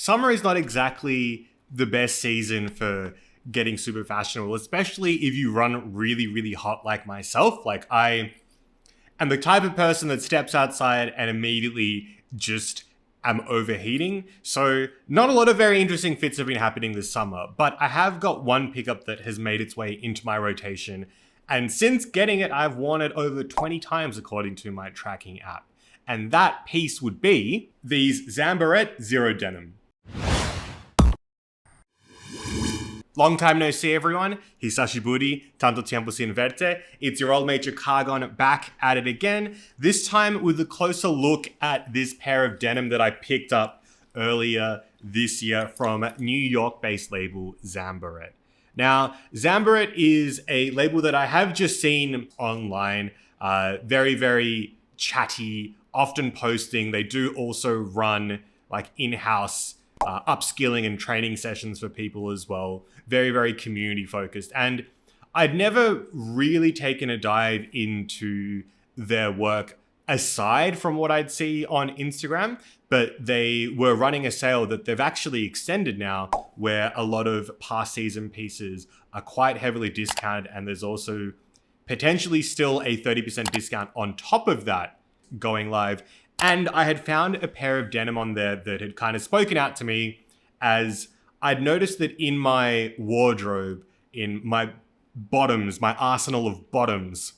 summer is not exactly the best season for getting super fashionable, especially if you run really, really hot like myself. Like I am the type of person that steps outside and immediately just am overheating. So not a lot of very interesting fits have been happening this summer, but I have got one pickup that has made its way into my rotation. And since getting it, I've worn it over 20 times according to my tracking app. And that piece would be these Zam Barrett Zero Denim. Long time no see, everyone. Hisashiburi, tanto tiempo sin verte. It's your old mate Cargon back at it again. This time with a closer look at this pair of denim that I picked up earlier this year from New York-based label Zam Barrett. Now, Zam Barrett is a label that I have just seen online. Very, very chatty, often posting. They do also run like in-house upskilling and training sessions for people as well. Very, very community focused. And I'd never really taken a dive into their work aside from what I'd see on Instagram, but they were running a sale that they've actually extended now, where a lot of past season pieces are quite heavily discounted. And there's also potentially still a 30% discount on top of that going live. And I had found a pair of denim on there that had kind of spoken out to me, as I'd noticed that in my wardrobe, in my bottoms, my arsenal of bottoms,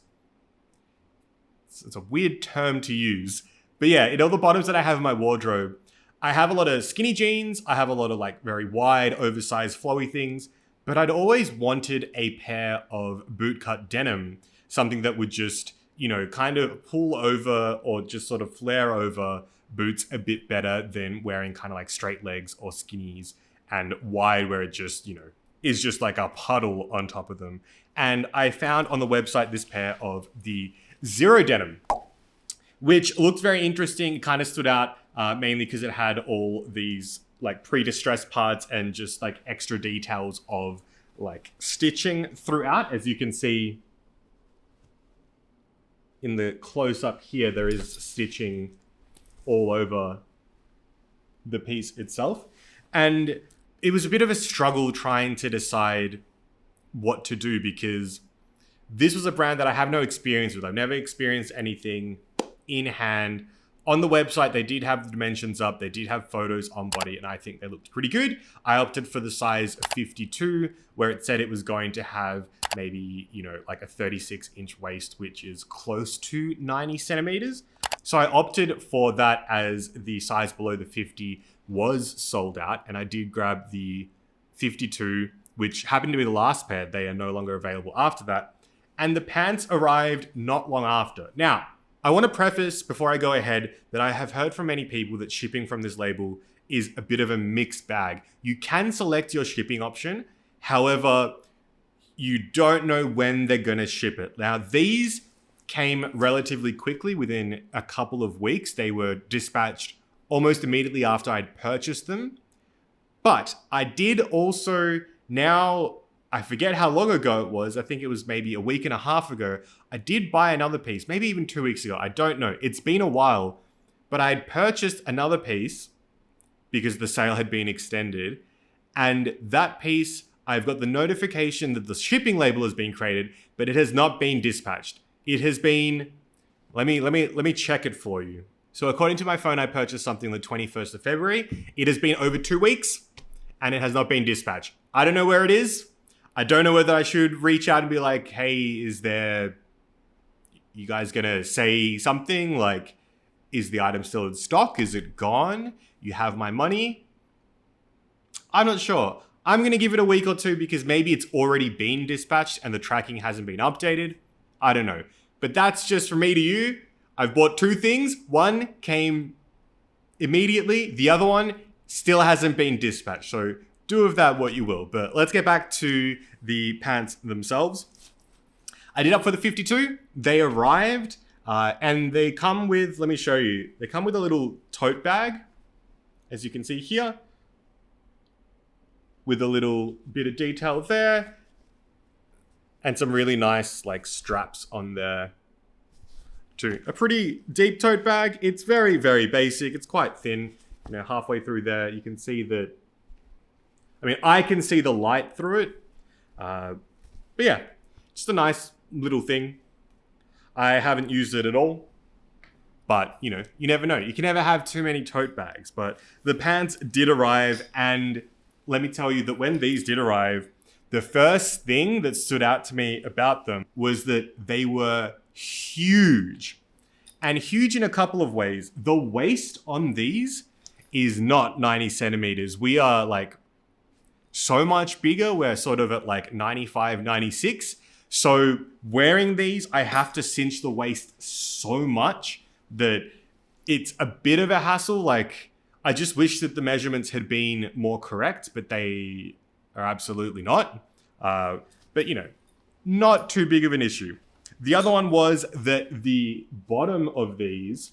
it's a weird term to use, but yeah, in all the bottoms that I have in my wardrobe, I have a lot of skinny jeans, I have a lot of like very wide, oversized, flowy things, but I'd always wanted a pair of bootcut denim, something that would just, you know, kind of pull over or just sort of flare over boots a bit better than wearing kind of like straight legs or skinnies and wide where it just, you know, is just like a puddle on top of them. And I found on the website this pair of the Zero Denim, which looked very interesting. It kind of stood out mainly because it had all these like pre-distressed parts and just like extra details of like stitching throughout. As you can see in the close up here, there is stitching all over the piece itself. And it was a bit of a struggle trying to decide what to do, because this was a brand that I have no experience with. I've never experienced anything in hand. On the website, they did have the dimensions up. They did have photos on body, and I think they looked pretty good. I opted for the size 52, where it said it was going to have maybe, you know, like a 36-inch waist, which is close to 90 centimeters. So I opted for that, as the size below the 50 was sold out, and I did grab the 52, which happened to be the last pair. They are no longer available after that. And the pants arrived not long after. Now, I want to preface before I go ahead that I have heard from many people that shipping from this label is a bit of a mixed bag. You can select your shipping option. However, you don't know when they're going to ship it. Now, these came relatively quickly, within a couple of weeks. They were dispatched almost immediately after I'd purchased them. But I did also, now, I forget how long ago it was. I think it was maybe a week and a half ago. I did buy another piece, maybe even 2 weeks ago. I don't know. It's been a while. But I had purchased another piece because the sale had been extended. And that piece, I've got the notification that the shipping label has been created, but it has not been dispatched. It has been, let me check it for you. So according to my phone, I purchased something the 21st of February. It has been over 2 weeks and it has not been dispatched. I don't know where it is. I don't know whether I should reach out and be like, hey, you guys gonna say something? Like, is the item still in stock? Is it gone? You have my money? I'm not sure. I'm gonna give it a week or two, because maybe it's already been dispatched and the tracking hasn't been updated. I don't know. But that's just from me to you. I've bought 2 things. One came immediately. The other one still hasn't been dispatched. So do of that what you will. But let's get back to the pants themselves. I did up for the 52. They arrived and they come with, let me show you. They come with a little tote bag, as you can see here, with a little bit of detail there, and some really nice like straps on there too. A pretty deep tote bag. It's very, very basic. It's quite thin. You know, halfway through there, you can see that, I mean, I can see the light through it. But yeah, just a nice little thing. I haven't used it at all. But, you know, you never know. You can never have too many tote bags. But the pants did arrive, and let me tell you that when these did arrive, the first thing that stood out to me about them was that they were huge. And huge in a couple of ways. The waist on these is not 90 centimeters. We are like so much bigger. We're sort of at like 95, 96. So wearing these, I have to cinch the waist so much that it's a bit of a hassle. Like, I just wish that the measurements had been more correct, but they are absolutely not. But, you know, not too big of an issue. The other one was that the bottom of these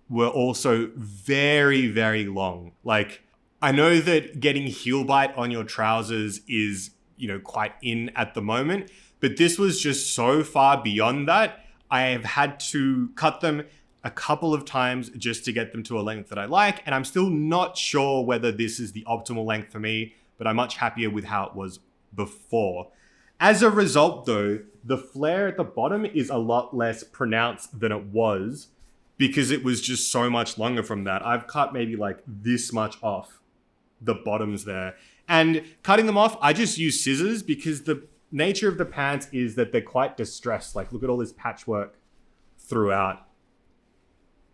were also very, very long. Like, I know that getting heel bite on your trousers is, you know, quite in at the moment, but this was just so far beyond that. I have had to cut them a couple of times just to get them to a length that I like, and I'm still not sure whether this is the optimal length for me, but I'm much happier with how it was before. As a result, though, the flare at the bottom is a lot less pronounced than it was because it was just so much longer from that. I've cut maybe like this much off the bottoms there. And cutting them off, I just use scissors because the nature of the pants is that they're quite distressed. Like, look at all this patchwork throughout.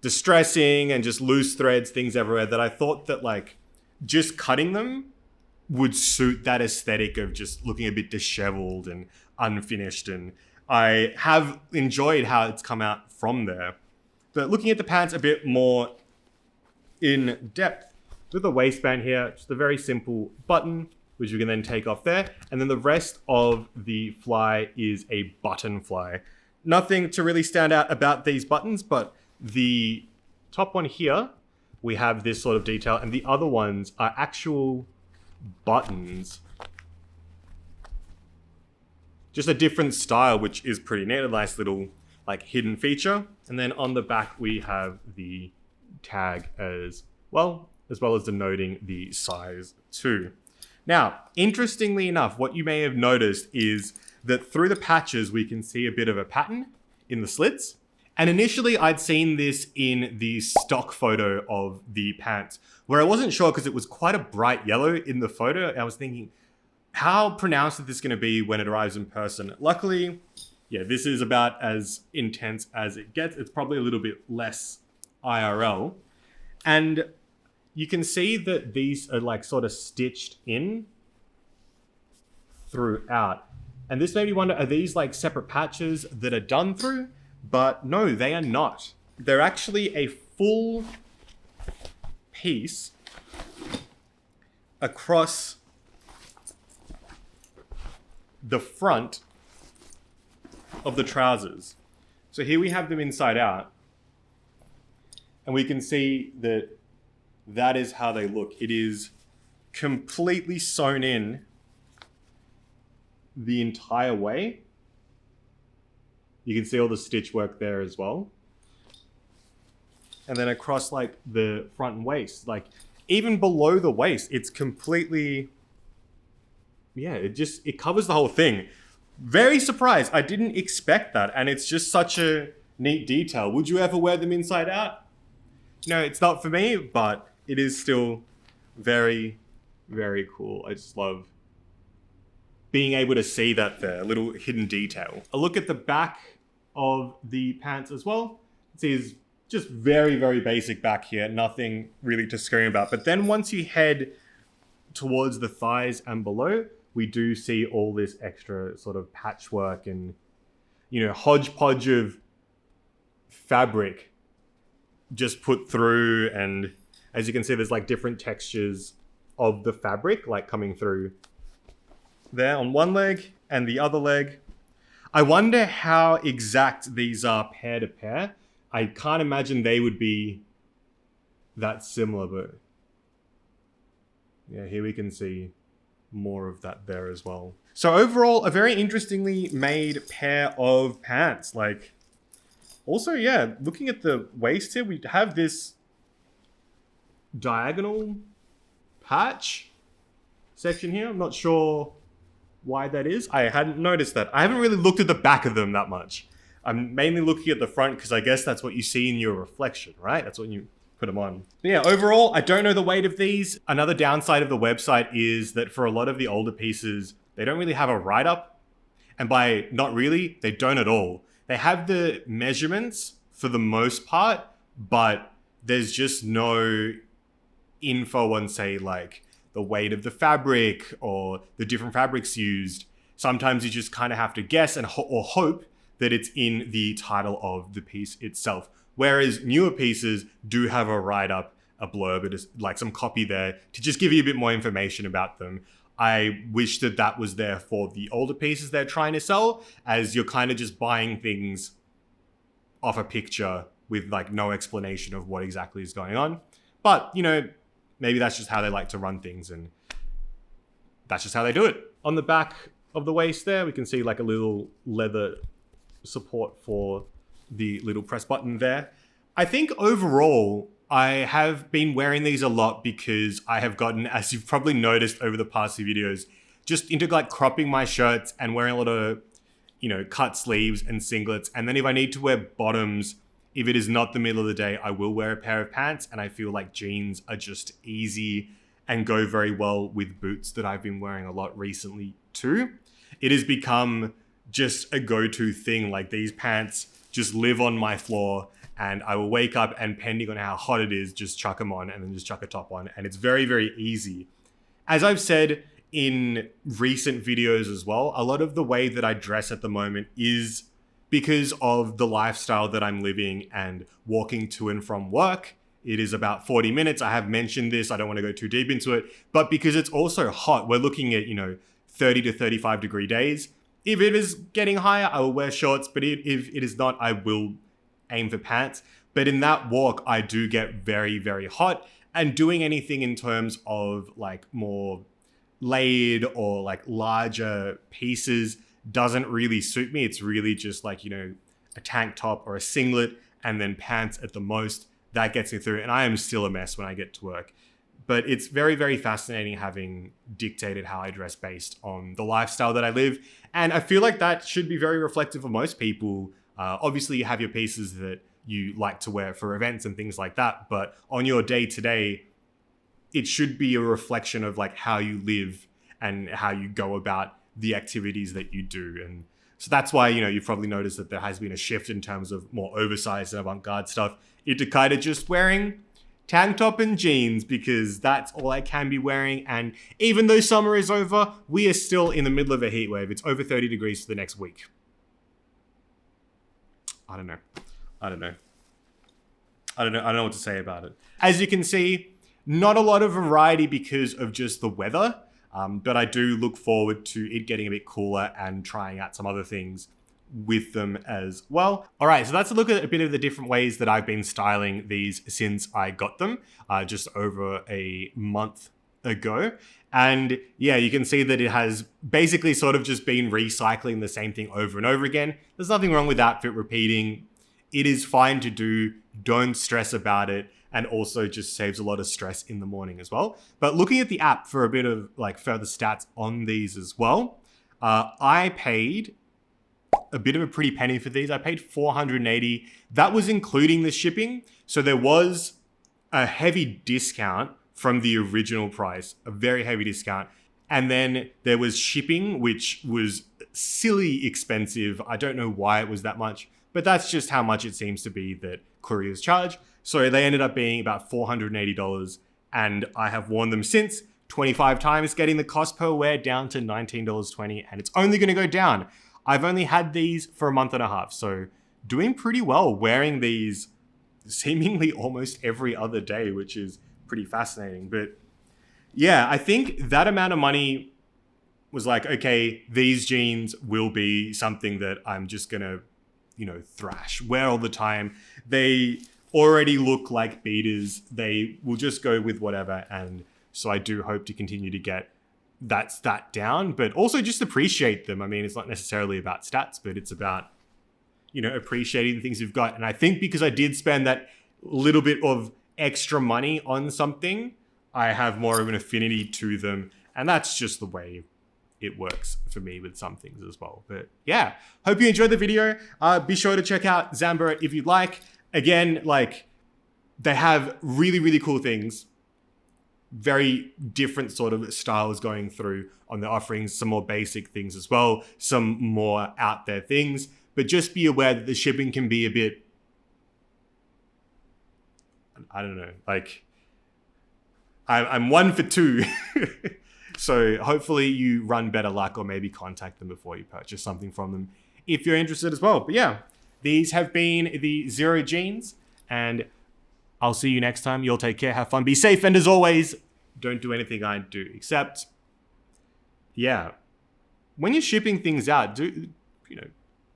Distressing and just loose threads, things everywhere, that I thought that like just cutting them would suit that aesthetic of just looking a bit disheveled and unfinished. And I have enjoyed how it's come out from there. But looking at the pants a bit more in depth, with the waistband here, just a very simple button, which you can then take off there. And then the rest of the fly is a button fly. Nothing to really stand out about these buttons, but the top one here, we have this sort of detail, and the other ones are actual buttons. Just a different style, which is pretty neat. A nice little like hidden feature. And then on the back, we have the tag as well as denoting the size too. Now, interestingly enough, what you may have noticed is that through the patches, we can see a bit of a pattern in the slits. And initially I'd seen this in the stock photo of the pants, where I wasn't sure because it was quite a bright yellow in the photo. I was thinking, how pronounced is this going to be when it arrives in person? Luckily, yeah, this is about as intense as it gets. It's probably a little bit less IRL. And you can see that these are like sort of stitched in throughout. And this made me wonder, are these like separate patches that are done through? But no, they are not. They're actually a full piece across the front of the trousers. So here we have them inside out. And we can see that that is how they look. It is completely sewn in the entire way. You can see all the stitch work there as well. And then across like the front and waist, like even below the waist, it's completely, yeah, it covers the whole thing. Very surprised. I didn't expect that. And it's just such a neat detail. Would you ever wear them inside out? No, it's not for me, but it is still very, very cool. I just love being able to see that there, a little hidden detail. A look at the back of the pants as well. It is just very, very basic back here. Nothing really to scream about. But then once you head towards the thighs and below, we do see all this extra sort of patchwork and, you know, hodgepodge of fabric just put through. And as you can see, there's like different textures of the fabric like coming through there on one leg and the other leg. I wonder how exact these are pair to pair. I can't imagine they would be that similar, but yeah, here we can see more of that there as well. So overall, a very interestingly made pair of pants. Like, also, yeah, looking at the waist here, we have this diagonal patch section here. I'm not sure why that is. I hadn't noticed that. I haven't really looked at the back of them that much. I'm mainly looking at the front because I guess that's what you see in your reflection, right? That's when you put them on. But yeah, overall, I don't know the weight of these. Another downside of the website is that for a lot of the older pieces, they don't really have a write-up. And by not really, they don't at all. They have the measurements for the most part, but there's just no info on, say, like the weight of the fabric or the different fabrics used. Sometimes you just kind of have to guess and or hope that it's in the title of the piece itself. Whereas newer pieces do have a write-up, a blurb, it is like some copy there to just give you a bit more information about them. I wish that that was there for the older pieces they're trying to sell, as you're kind of just buying things off a picture with like no explanation of what exactly is going on. But, you know, maybe that's just how they like to run things, and that's just how they do it. On the back of the waist there, we can see like a little leather support for the little press button there. I think overall, I have been wearing these a lot because I have gotten, as you've probably noticed over the past few videos, just into like cropping my shirts and wearing a lot of, you know, cut sleeves and singlets. And then if I need to wear bottoms, if it is not the middle of the day, I will wear a pair of pants. And I feel like jeans are just easy and go very well with boots that I've been wearing a lot recently too. It has become just a go-to thing. Like these pants just live on my floor, and I will wake up and, depending on how hot it is, just chuck them on and then just chuck a top on. And it's very, very easy. As I've said in recent videos as well, a lot of the way that I dress at the moment is because of the lifestyle that I'm living and walking to and from work. It is about 40 minutes. I have mentioned this. I don't want to go too deep into it, but because it's also hot, we're looking at, 30 to 35 degree days. If it is getting higher, I will wear shorts, but if it is not, I will aim for pants. But in that walk, I do get very, very hot, and doing anything in terms of like more laid or like larger pieces doesn't really suit me. It's really just like, a tank top or a singlet and then pants at the most. That gets me through. And I am still a mess when I get to work. But it's very, very fascinating having dictated how I dress based on the lifestyle that I live. And I feel like that should be very reflective of most people. Obviously, you have your pieces that you like to wear for events and things like that. But on your day-to-day, it should be a reflection of like how you live and how you go about the activities that you do. And so that's why, you've probably noticed that there has been a shift in terms of more oversized and avant-garde stuff into kind of just wearing tank top and jeans, because that's all I can be wearing. And even though summer is over, we are still in the middle of a heat wave. It's over 30 degrees for the next week. I don't know what to say about it. As you can see, not a lot of variety because of just the weather. But I do look forward to it getting a bit cooler and trying out some other things with them as well. All right, so that's a look at a bit of the different ways that I've been styling these since I got them just over a month ago. And yeah, you can see that it has basically sort of just been recycling the same thing over and over again. There's nothing wrong with outfit repeating. It is fine to do. Don't stress about it. And also just saves a lot of stress in the morning as well. But looking at the app for a bit of like further stats on these as well, I paid a bit of a pretty penny for these. I paid $480. That was including the shipping. So there was a heavy discount from the original price, a very heavy discount. And then there was shipping, which was silly expensive. I don't know why it was that much, but that's just how much it seems to be that couriers charge. So they ended up being about $480, and I have worn them since 25 times, getting the cost per wear down to $19.20, and it's only going to go down. I've only had these for a month and a half, so doing pretty well wearing these seemingly almost every other day, which is pretty fascinating. But yeah, I think that amount of money was like, okay, these jeans will be something that I'm just going to, thrash, wear all the time. They already look like beaters. They will just go with whatever. And so I do hope to continue to get that stat down, but also just appreciate them. I mean, it's not necessarily about stats, but it's about, appreciating the things you've got. And I think because I did spend that little bit of extra money on something, I have more of an affinity to them. And that's just the way it works for me with some things as well. But yeah, hope you enjoyed the video. Be sure to check out Zam Barrett if you'd like. Again, like, they have really, really cool things. Very different sort of styles going through on the offerings. Some more basic things as well. Some more out there things. But just be aware that the shipping can be a bit, I don't know, like, I'm one for two. So hopefully you run better luck, or maybe contact them before you purchase something from them if you're interested as well. But yeah, these have been the Zero Jeans, and I'll see you next time. You'll take care, have fun, be safe, and as always, don't do anything I do, except, yeah, when you're shipping things out,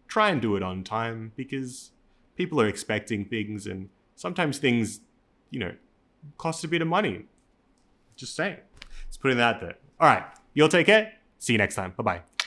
try and do it on time, because people are expecting things, and sometimes things, cost a bit of money. Just saying. Just putting that out there. All right. You'll take care. See you next time. Bye-bye.